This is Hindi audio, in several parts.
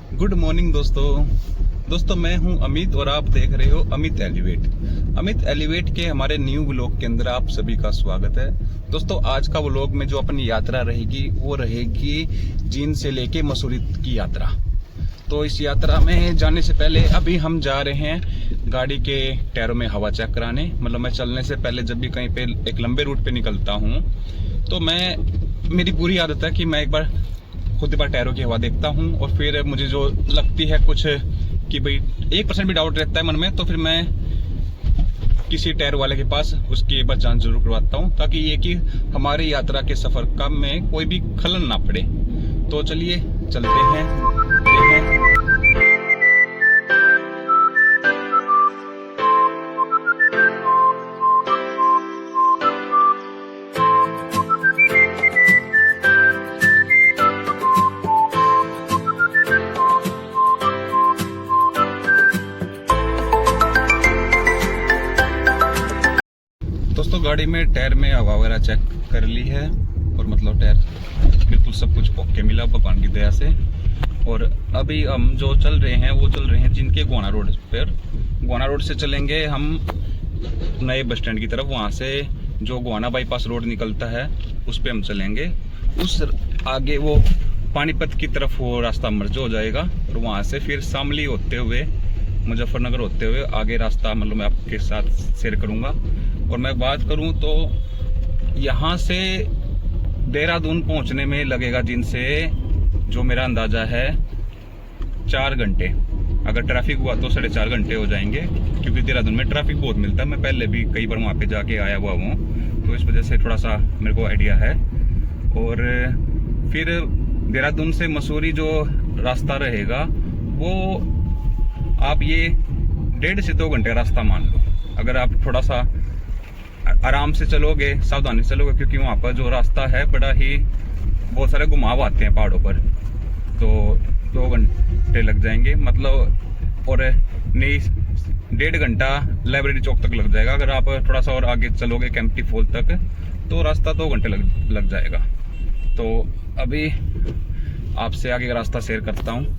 गुड मॉर्निंग दोस्तों मैं हूं अमित और आप देख रहे हो अमित एलिवेट के हमारे न्यू व्लॉग के अंदर आप सभी का स्वागत है। दोस्तों आज का व्लॉग में जो अपनी यात्रा रहेगी वो रहेगी जींद से लेके मसूरी की यात्रा। तो इस यात्रा में जाने से पहले अभी हम जा रहे हैं गाड़ी के टायरों में हवा चेक कराने। मतलब मैं चलने से पहले जब भी कहीं पे एक लंबे रूट पे निकलता हूँ तो मेरी बुरी आदत है कि मैं एक बार खुद एक बार टायरों की हवा देखता हूँ और फिर मुझे जो लगती है कुछ कि भाई 1% भी डाउट रहता है मन में, तो फिर मैं किसी टायर वाले के पास उसकी एक बार जांच जरूर करवाता हूँ ताकि ये कि हमारी यात्रा के सफर का में कोई भी खलन ना पड़े। तो चलिए चलते हैं। दोस्तों गाड़ी में टायर में हवा वगैरह चेक कर ली है और मतलब टायर बिल्कुल सब कुछ ओके मिला भगवान की दया से। और अभी हम जो चल रहे हैं जिनके गोना रोड पर। गोना रोड से चलेंगे हम नए बस स्टैंड की तरफ। वहाँ से जो गोना बाईपास रोड निकलता है उस पर हम चलेंगे। उस आगे वो पानीपत की तरफ वो रास्ता मर्ज हो जाएगा और वहाँ से फिर शामली होते हुए मुजफ्फरनगर होते हुए आगे रास्ता मतलब मैं आपके साथ शेयर करूँगा। और मैं बात करूं तो यहाँ से देहरादून पहुंचने में लगेगा जिनसे जो मेरा अंदाजा है 4 घंटे। अगर ट्रैफिक हुआ तो 4.5 घंटे हो जाएंगे क्योंकि देहरादून में ट्रैफिक बहुत मिलता है। मैं पहले भी कई बार वहाँ पे जाके आया हुआ हूँ तो इस वजह से थोड़ा सा मेरे को आइडिया है। और फिर देहरादून से मसूरी जो रास्ता रहेगा वो आप ये 1.5 से 2 घंटे का रास्ता मान लो। अगर आप थोड़ा सा आराम से चलोगे, सावधानी से चलोगे, क्योंकि वहाँ पर जो रास्ता है बड़ा ही बहुत सारे घुमाव आते हैं पहाड़ों पर, तो 2 घंटे लग जाएंगे मतलब। और नहीं 1.5 घंटा लाइब्रेरी चौक तक लग जाएगा। अगर आप थोड़ा सा और आगे चलोगे कैंपटी फॉल तक तो रास्ता 2 घंटे लग जाएगा। तो अभी आपसे आगे का रास्ता शेयर करता हूँ।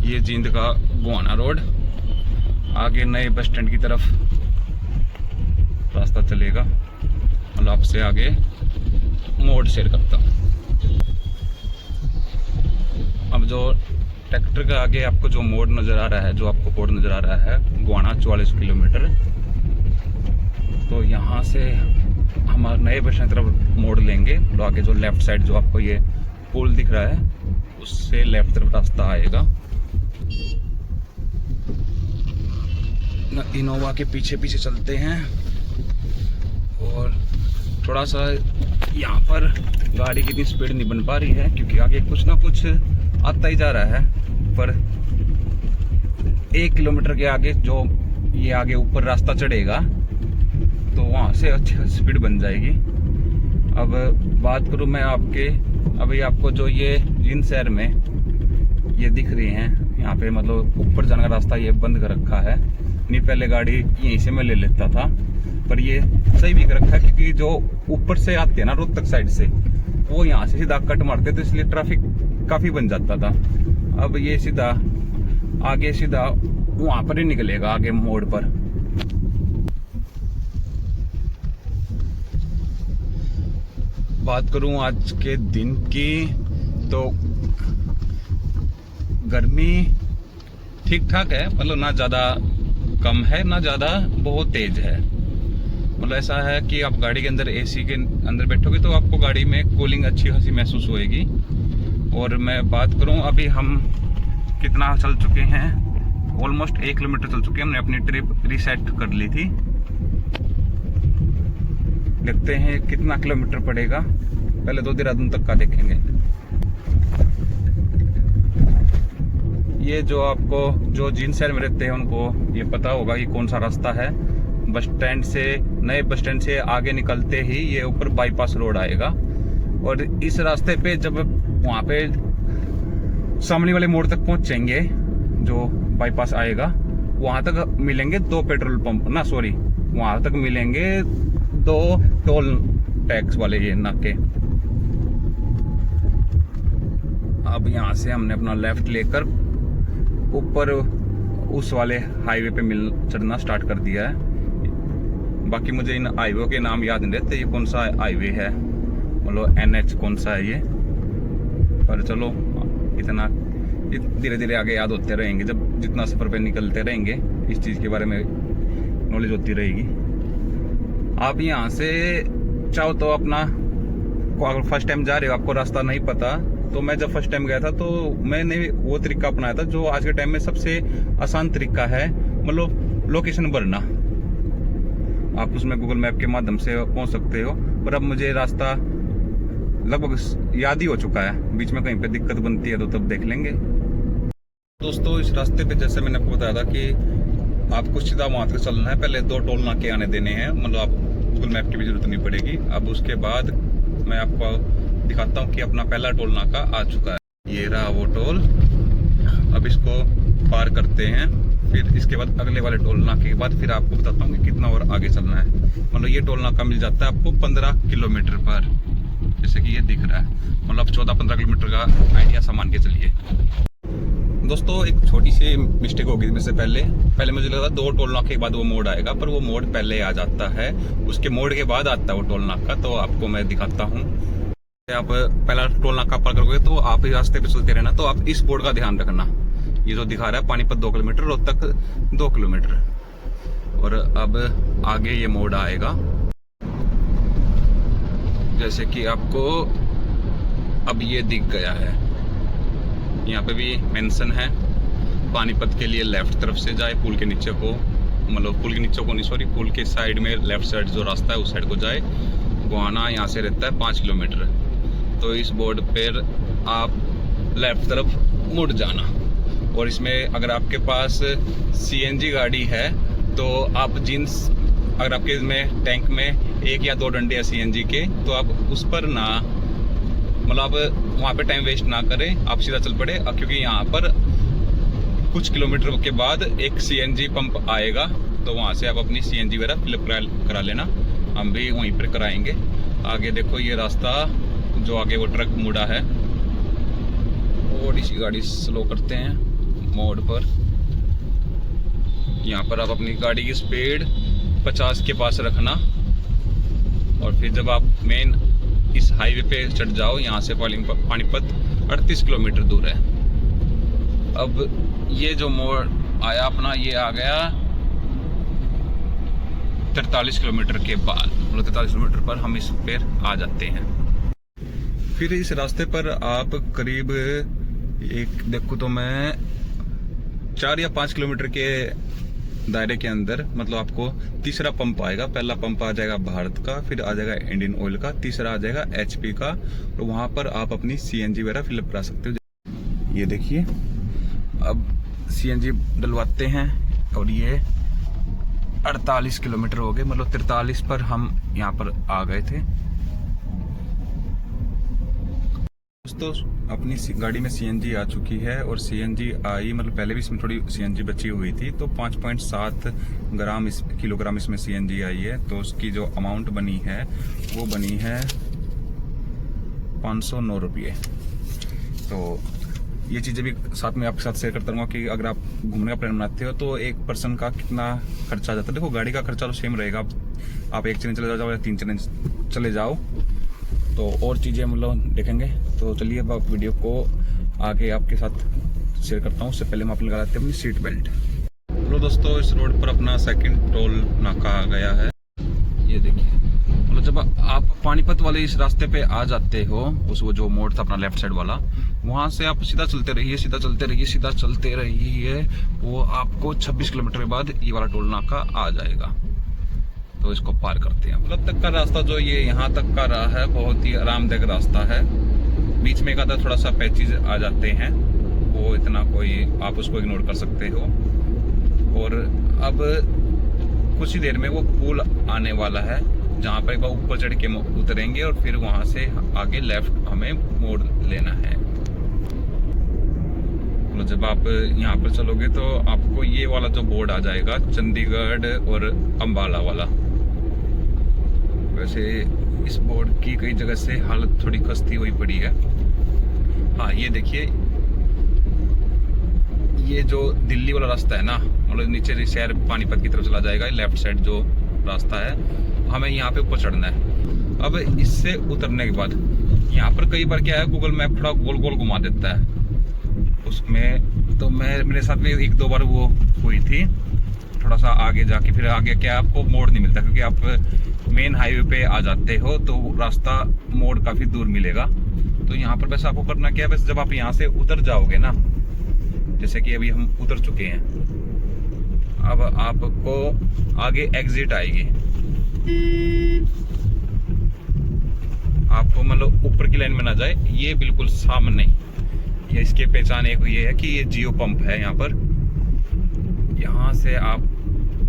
ये जींद का गोहाना रोड, आगे नए बस स्टैंड की तरफ रास्ता चलेगा। मतलब आपसे आगे मोड शेयर करता हूँ। अब जो ट्रैक्टर का आगे आपको जो मोड नज़र आ रहा है, जो आपको कोड नज़र आ रहा है गोहाना 44 किलोमीटर, तो यहाँ से हम नए बस स्टैंड की तरफ मोड़ लेंगे। तो आगे जो लेफ्ट साइड जो आपको ये पुल दिख रहा है उससे लेफ्ट तरफ रास्ता आएगा। इनोवा के पीछे पीछे चलते हैं और थोड़ा सा यहाँ पर गाड़ी की इतनी स्पीड नहीं बन पा रही है क्योंकि आगे कुछ ना कुछ आता ही जा रहा है। पर 1 किलोमीटर के आगे जो ये आगे ऊपर रास्ता चढ़ेगा तो वहाँ से अच्छी स्पीड बन जाएगी। अब बात करूँ मैं आपके, अभी आपको जो ये जींद शहर में ये दिख रही हैं यहाँ पे मतलब ऊपर जाने का रास्ता ये बंद कर रखा है। नहीं पहले गाड़ी यहीं से मैं ले लेता था, पर ये सही भी कर रखा है क्योंकि जो ऊपर से आते हैं ना रोहतक साइड से वो यहाँ से सीधा कट मारते तो इसलिए ट्रैफिक काफी बन जाता था। अब ये सीधा आगे सीधा वहां पर ही निकलेगा आगे मोड़ पर। बात करूं आज के दिन की तो गर्मी ठीक ठाक है, मतलब ना ज्यादा कम है ना ज्यादा बहुत तेज है। मतलब ऐसा है कि आप गाड़ी के अंदर एसी के अंदर बैठोगे तो आपको गाड़ी में कूलिंग अच्छी खासी महसूस होएगी। और मैं बात करूं अभी हम कितना चल चुके हैं, ऑलमोस्ट 1 किलोमीटर चल चुके हैं। हमने अपनी ट्रिप रीसेट कर ली थी। देखते हैं कितना किलोमीटर पड़ेगा, पहले तो देहरादून तक का देखेंगे। ये जो आपको जो जींद शहर में रहते हैं उनको ये पता होगा कि कौन सा रास्ता है। बस स्टैंड से नए बस स्टैंड से आगे निकलते ही ये ऊपर बाईपास रोड आएगा और इस रास्ते पे जब वहाँ पे शामली वाले मोड़ तक पहुँचेंगे जो बाईपास आएगा वहाँ तक मिलेंगे 2 पेट्रोल पंप ना सॉरी वहाँ तक मिलेंगे 2 टोल टैक्स वाले ये नाके। अब यहाँ से हमने अपना लेफ्ट लेकर ऊपर उस वाले हाईवे पे चढ़ना स्टार्ट कर दिया है। बाकी मुझे इन हाईवे के नाम याद नहीं रहते, ये कौन सा हाईवे है, मतलब NH कौन सा है ये, पर चलो इतना धीरे धीरे आगे याद होते रहेंगे। जब जितना सफर पे निकलते रहेंगे इस चीज़ के बारे में नॉलेज होती रहेगी। आप यहाँ से चाहो तो अपना, अगर फर्स्ट टाइम जा रहे हो, आपको रास्ता नहीं पता, तो मैं जब फर्स्ट टाइम गया था तो मैंने वो तरीका अपनाया था जो आज के टाइम में सबसे आसान तरीका है, मतलब लोकेशन भरना। आप उसमें गूगल मैप के माध्यम से पहुंच सकते हो, पर अब मुझे रास्ता लगभग याद ही हो चुका है। बीच में कहीं पे दिक्कत बनती है तो तब देख लेंगे। दोस्तों इस रास्ते पे जैसे मैंने आपको बताया था कि आपको सीधा वहां तक चलना है। पहले 2 टोल नाके आने देने हैं, मतलब आप गूगल मैप की भी जरूरत नहीं पड़ेगी। अब उसके बाद मैं आपको दिखाता हूँ कि अपना पहला टोल नाका आ चुका है। ये रहा वो टोल। अब इसको पार करते हैं, फिर इसके बाद अगले वाले टोल नाके के बाद फिर आपको बताता हूँ कि कितना और आगे चलना है। मतलब ये टोल नाका मिल जाता है आपको 15 किलोमीटर पर, जैसे कि ये दिख रहा है। मतलब 14-15 किलोमीटर का आइडिया सामान के चलिए। दोस्तों एक छोटी सी मिस्टेक होगी मेरे से पहले मुझे लगा 2 टोल नाके के बाद वो मोड़ आएगा, पर वो मोड़ पहले आ जाता है, उसके मोड़ के बाद आता है वो टोल नाका। तो आपको मैं दिखाता हूँ। आप पहला टोल नाका पार करोगे तो आप इस रास्ते पे चलते रहना। तो आप इस बोर्ड का ध्यान रखना, ये जो दिखा रहा है पानीपत 2 किलोमीटर, रोहतक 2 किलोमीटर। और अब आगे ये मोड़ आएगा, जैसे कि आपको अब ये दिख गया है। यहाँ पे भी मेंशन है पानीपत के लिए लेफ्ट तरफ से जाए, पुल के नीचे को, मतलब पुल के नीचे को नहीं, सॉरी, पुल के साइड में लेफ्ट साइड जो रास्ता है उस साइड को जाए। गोहाना यहाँ से रहता है 5 किलोमीटर। तो इस बोर्ड पर आप लेफ्ट तरफ मुड़ जाना। और इसमें अगर आपके पास CNG गाड़ी है तो आप जींस, अगर आपके में टैंक में 1 या 2 डंडे हैं CNG के, तो आप उस पर ना, मतलब आप वहाँ पे टाइम वेस्ट ना करें, आप सीधा चल पड़े। क्योंकि यहाँ पर कुछ किलोमीटर के बाद एक CNG पंप आएगा, तो वहाँ से आप अपनी CNG वगैरह फिलअप करा लेना। हम भी वहीं पर कराएंगे। आगे देखो ये रास्ता जो आगे वो ट्रक मुड़ा है, थोड़ी सी गाड़ी स्लो करते हैं मोड़ पर। यहाँ पर आप अपनी गाड़ी की स्पीड 50 के पास रखना। और फिर जब आप मेन इस हाईवे पे चढ़ जाओ, यहाँ से पानीपत 38 किलोमीटर दूर है। अब ये जो मोड़ आया अपना, ये आ गया 43 किलोमीटर के बाद, मतलब 43 किलोमीटर पर हम इस पर आ जाते हैं। फिर इस रास्ते पर आप करीब देखो तो मैं 4 या 5 किलोमीटर के दायरे के अंदर, मतलब आपको तीसरा पंप आएगा। पहला पंप आ जाएगा भारत का, फिर आ जाएगा इंडियन ऑयल का, तीसरा आ जाएगा HP का। तो वहां पर आप अपनी CNG वगैरह फिलअप करा सकते हो। ये देखिए अब CNG डलवाते हैं और ये 48 किलोमीटर हो गए, मतलब 43 पर हम यहाँ पर आ गए थे। दोस्तों अपनी गाड़ी में CNG आ चुकी है, और CNG आई, मतलब पहले भी इसमें थोड़ी CNG बची हुई थी, तो 5.7 किलोग्राम इसमें CNG आई है। तो उसकी जो अमाउंट बनी है वो बनी है 509 रुपये। तो ये चीज़ें भी साथ में आपके साथ शेयर करता रहूँगा कि अगर आप घूमने का प्लान बनाते हो तो एक पर्सन का कितना खर्चा आ जाता है। देखो गाड़ी का खर्चा तो सेम रहेगा, आप 1 चले चले जाओ या 3 चले जाओ, तो और चीज़ें मतलब देखेंगे। तो चलिए अब आप वीडियो को आगे आपके साथ शेयर करता हूँ। उससे पहले हम अपने लगाते हैं अपनी सीट बेल्ट। तो दोस्तों इस रोड पर अपना सेकंड टोल नाका आ गया है। ये देखिए, मतलब जब आप पानीपत वाले इस रास्ते पे आ जाते हो, उस वो जो मोड़ था अपना लेफ्ट साइड वाला, वहां से आप सीधा चलते रहिए, सीधा चलते रहिए, सीधा चलते रहिए। वो आपको 26 किलोमीटर के बाद ये वाला टोल नाका आ जाएगा। तो इसको पार करते हैं। मतलब तक का रास्ता जो ये यहाँ तक का रहा है, बहुत ही आरामदायक रास्ता है। बीच में का थोड़ा सा पैचेज आ जाते हैं, वो इतना कोई, आप उसको इग्नोर कर सकते हो। और अब कुछ ही देर में वो पुल आने वाला है, जहाँ पर एक बार ऊपर चढ़ के उतरेंगे और फिर वहां से आगे लेफ्ट हमें मोड़ लेना है। तो जब आप यहाँ पर चलोगे तो आपको ये वाला जो बोर्ड आ जाएगा, चंडीगढ़ और अंबाला वाला। वैसे इस बोर्ड की कई जगह से हालत थोड़ी खस्ती हुई पड़ी है, हाँ ये देखिए, ये जो दिल्ली वाला रास्ता है ना, मतलब नीचे से शहर पानीपत की तरफ चला जाएगा, लेफ्ट साइड जो रास्ता है, हमें यहाँ पे ऊपर चढ़ना है। अब इससे उतरने के बाद यहाँ पर कई बार क्या है, गूगल मैप थोड़ा गोल गोल घुमा देता है उसमें, तो मेरे साथ भी 1-2 बार वो हुई थी। थोड़ा सा आगे जाके फिर आगे क्या आपको मोड़ नहीं मिलता, क्योंकि आप मेन हाईवे पे आ जाते हो तो रास्ता मोड़ काफी दूर मिलेगा। तो यहाँ पर बस आपको करना क्या है, बस जब आप यहाँ से उतर जाओगे ना, जैसे कि अभी हम उतर चुके हैं, अब आपको आगे एग्जिट आएगी, आपको मतलब ऊपर की लाइन में ना जाए, ये बिल्कुल सामने, ये इसके पहचान एक ये है कि ये जियो पंप है यहाँ पर। यहाँ से आप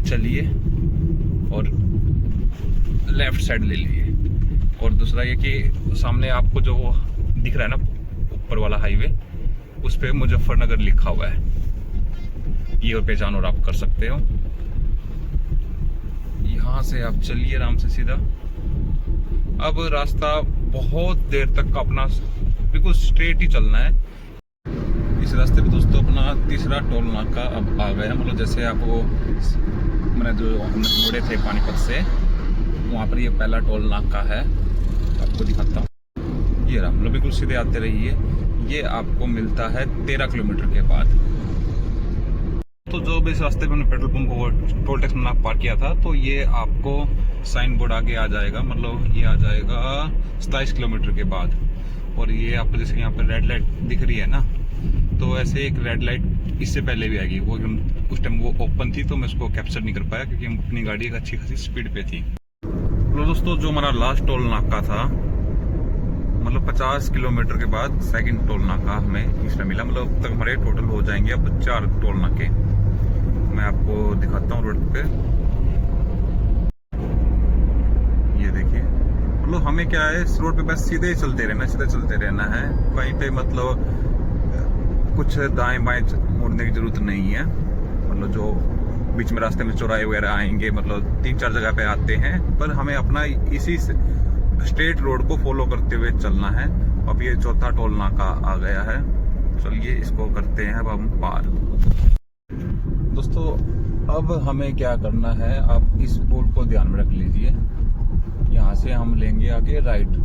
चलिए और लेफ्ट साइड ले लीजिए। और दूसरा ये कि सामने आपको जो दिख रहा है ना ऊपर वाला हाईवे, उस पे मुजफ्फरनगर लिखा हुआ है, ये और पहचान और आप कर सकते हो। यहाँ से आप चलिए आराम से सीधा। अब रास्ता बहुत देर तक अपना बिल्कुल स्ट्रेट ही चलना है। इस रास्ते पे दोस्तों अपना तीसरा टोल नाका अब आ गया, मतलब जैसे आपको मैंने जो हम मुड़े थे पानीपत से, वहाँ पर ये पहला टोल नाका है, आपको दिखाता हूँ। ये रहा, मतलब बिल्कुल सीधे आते रहिए, ये आपको मिलता है 13 किलोमीटर के बाद। तो जो भी इस रास्ते पे मैंने पेट्रोल पंप को टोल टैक्स में पार किया था, तो ये आपको साइन बोर्ड आगे आ जाएगा, मतलब ये आ जाएगा 27 किलोमीटर के बाद। और ये आपको जैसे यहाँ पर रेड लाइट दिख रही है ना, तो ऐसे एक रेड लाइट इससे पहले भी आएगी, वो उस टाइम वो ओपन थी तो मैं उसको कैप्चर नहीं कर पाया, क्योंकि हम अपनी गाड़ी एक अच्छी खासी स्पीड पे थी। तो दोस्तों जो हमारा लास्ट टोल नाका था, मतलब 50 किलोमीटर के बाद सेकंड टोल नाका हमें इसमें मिला, मतलब अब तक हमारे टोटल हो जाएंगे अब 4 टोल नाके। मैं आपको दिखाता हूँ रोड पे, ये देखिए, मतलब हमें क्या है इस रोड पे बस सीधे ही चलते रहना, सीधे चलते रहना है, कहीं पे मतलब कुछ दाएं बाएं मुड़ने की जरूरत नहीं है। मतलब जो बीच में रास्ते में चौराहे वगैरह आएंगे, मतलब 3-4 जगह पे आते हैं, पर हमें अपना इसी स्ट्रेट रोड को फॉलो करते हुए चलना है। अब ये चौथा टोल नाका आ गया है, चलिए इसको करते हैं अब हम पार। दोस्तों अब हमें क्या करना है, आप इस पुल को ध्यान में रख लीजिए, यहाँ से हम लेंगे आगे राइट।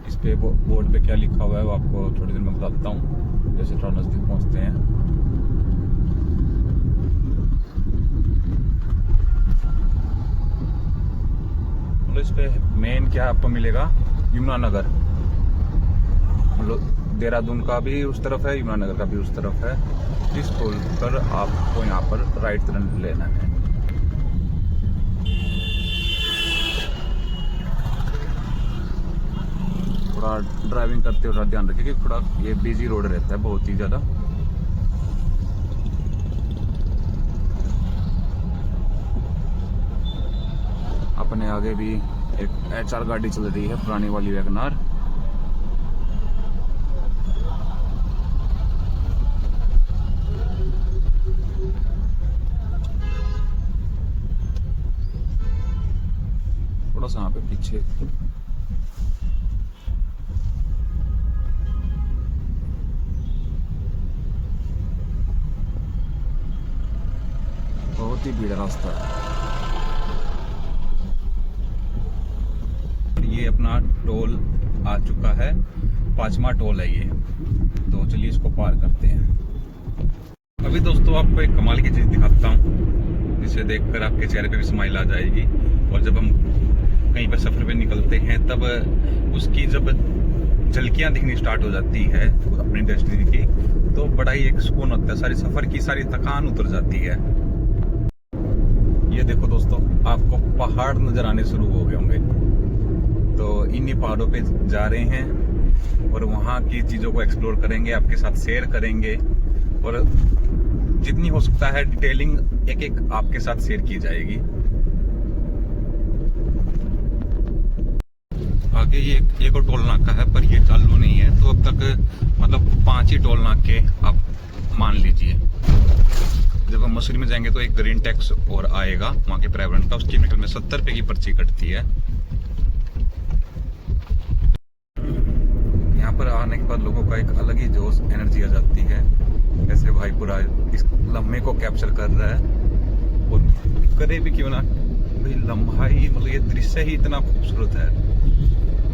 इस पे बोर्ड पे क्या लिखा हुआ है वो आपको थोड़ी देर में बताता हूँ, जैसे थोड़ा नजदीक पहुँचते हैं। मतलब इस पे मेन क्या आपको मिलेगा, यमुनानगर, मतलब देहरादून का भी उस तरफ है, यमुनानगर का भी उस तरफ है। इस पुल पर आपको यहाँ पर राइट टर्न लेना है। थोड़ा ड्राइविंग करते हुए ध्यान रखिए कि थोड़ा ये बिजी रोड रहता है बहुत ही ज़्यादा। अपने आगे भी एक HR गाड़ी चल रही है, पुरानी वाली वैगनार। थोड़ा सा यहाँ पे पीछे बहुत ही भीड़ रास्ता है। ये अपना टोल आ चुका है, 5वां टोल है ये, तो चलिए इसको पार करते हैं। अभी दोस्तों आपको एक कमाल की चीज दिखाता हूँ, जिसे देखकर आपके चेहरे पे भी स्माइल आ जाएगी। और जब हम कहीं पर सफर पे निकलते हैं, तब उसकी जब झलकियां दिखनी स्टार्ट हो जाती है अपनी डेस्टिनी की, तो बड़ा ही एक सुकून होता है, सारी सफर की सारी थकान उतर जाती है। ये देखो दोस्तों, आपको पहाड़ नजर आने शुरू हो गए होंगे, तो इन्हीं पहाड़ों पे जा रहे हैं और वहाँ की चीज़ों को एक्सप्लोर करेंगे, आपके साथ शेयर करेंगे, और जितनी हो सकता है डिटेलिंग एक एक आपके साथ शेयर की जाएगी। आगे ये एक और टोल नाका है, पर ये चालू नहीं है, तो अब तक मतलब 5 ही टोल नाके आप मान लीजिए। जब हम मसूरी में जाएंगे तो एक ग्रीन टैक्स और आएगा वहाँ के प्राइवेट का, उसकी मेरे में 70 रुपए की पर्ची कटती है। यहाँ पर आने के बाद लोगों का एक अलग ही जोश, एनर्जी आ जाती है। ऐसे भाई पूरा इस लम्हे को कैप्चर कर रहा है और करे भी क्यों ना भाई, लम्हा ही मतलब ये दृश्य ही इतना खूबसूरत है।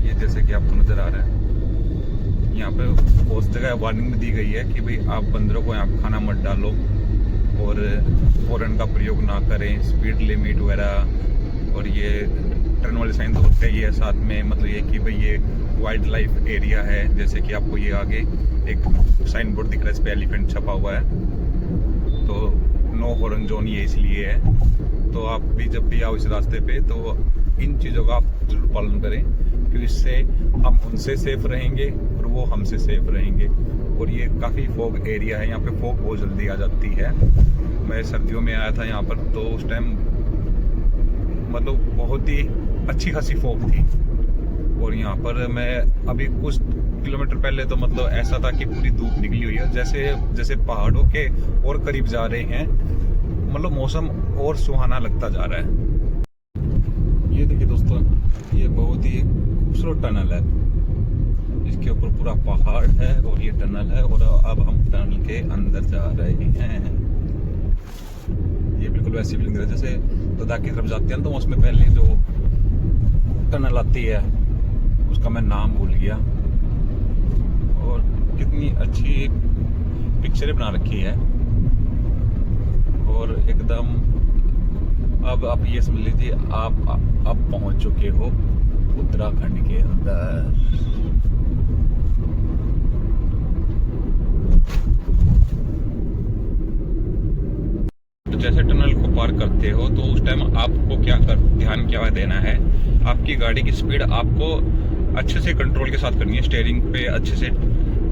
ये जैसे कि आपको नजर आ रहा है, यहाँ पे बहुत जगह वार्निंग भी दी गई है कि भाई आप बंदरों को यहाँ पे खाना मत डालो और हॉर्न का प्रयोग ना करें, स्पीड लिमिट वगैरह। और ये टर्न वाले साइन तो होते ही है साथ में, मतलब ये कि भाई ये वाइल्ड लाइफ एरिया है। जैसे कि आपको ये आगे एक साइन बोर्ड दिख रहा है, इस पे एलिफेंट छपा हुआ है, तो नो हॉर्न जोन ये इसलिए है। तो आप भी जब भी आओ इस रास्ते पे तो इन चीज़ों का आप जरूर पालन करें, क्योंकि इससे हम उनसे सेफ रहेंगे और वो हमसे सेफ रहेंगे। और ये काफ़ी फॉग एरिया है, यहाँ पे फॉग बहुत जल्दी आ जाती है। मैं सर्दियों में आया था यहाँ पर, तो उस टाइम मतलब बहुत ही अच्छी खासी फॉग थी। और यहाँ पर मैं अभी कुछ किलोमीटर पहले तो मतलब ऐसा था कि पूरी धूप निकली हुई है। जैसे जैसे पहाड़ों के और करीब जा रहे हैं, मतलब मौसम और सुहाना लगता जा रहा है। ये देखिए दोस्तों, ये बहुत ही खूबसूरत टनल है। इसके ऊपर पूरा पहाड़ है और ये टनल है, और अब हम टनल के अंदर जा रहे हैं। ये बिल्कुल वैसी फीलिंग है जैसे लद्दाख की तरफ जाते हैं, तो उसमें पहले जो टनल आती है उसका मैं नाम भूल गया, और कितनी अच्छी पिक्चरें बना रखी है। और एकदम अब आप ये समझ लीजिए आप अब पहुंच चुके हो उत्तराखंड के अंदर। तो जैसे टनल को पार करते हो तो उस टाइम आपको ध्यान क्या देना है, आपकी गाड़ी की स्पीड आपको अच्छे से कंट्रोल के साथ करनी है। स्टीयरिंग पे अच्छे से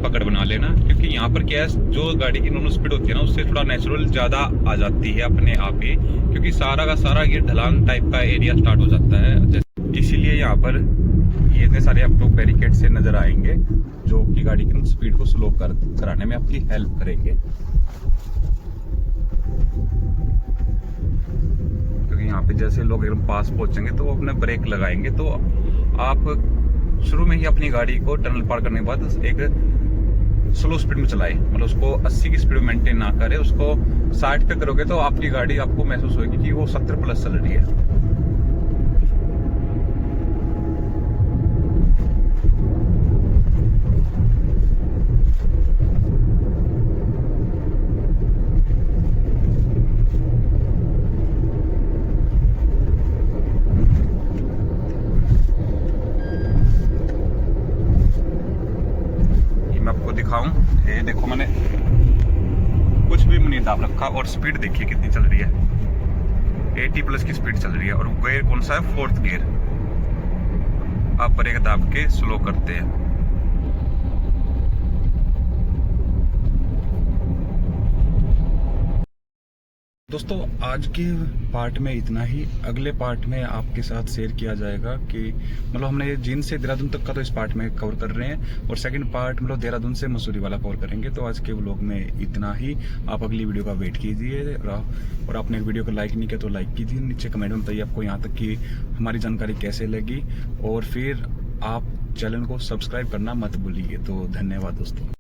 पकड़ बना लेना, क्योंकि यहाँ पर क्या है, जो गाड़ी की नॉर्मल स्पीड होती है ना, उससे थोड़ा नेचुरल ज़्यादा आ जाती है अपने आप ही, क्योंकि सारा का सारा ये ढलान टाइप का एरिया स्टार्ट हो जाता है। इसीलिए यहाँ पर ये इतने सारे आपको बैरिकेड से नज़र आएंगे, जो कि गाड़ी की स्पीड को स्लो कराने में आपकी हेल्प करेंगे। क्योंकि यहाँ पे जैसे लोग एकदम पास पहुँचेंगे तो वो अपने ब्रेक लगाएंगे, तो आप शुरू में ही अपनी गाड़ी को टनल पार करने के बाद एक स्लो स्पीड में चलाए, मतलब उसको 80 की स्पीड में मेंटेन ना करे, उसको 60 पे करोगे तो आपकी गाड़ी आपको महसूस होगी कि वो 70 प्लस चल रही है। दिखाऊं, ये देखो मैंने कुछ भी नहीं दाब रखा और स्पीड देखिए कितनी चल रही है, 80 प्लस की स्पीड चल रही है। और गियर कौन सा है, 4th गियर। आप ब्रेक दाब के स्लो करते हैं। दोस्तों आज के पार्ट में इतना ही। अगले पार्ट में आपके साथ शेयर किया जाएगा कि मतलब हमने जींद से देहरादून तक का तो इस पार्ट में कवर कर रहे हैं, और सेकंड पार्ट मतलब देहरादून से मसूरी वाला कवर करेंगे। तो आज के व्लॉग में इतना ही। आप अगली वीडियो का वेट कीजिए, और आपने वीडियो को लाइक नहीं किया तो लाइक कीजिए, नीचे कमेंट में बताइए आपको यहाँ तक की हमारी जानकारी कैसे लगी, और फिर आप चैनल को सब्सक्राइब करना मत भूलिए। तो धन्यवाद दोस्तों।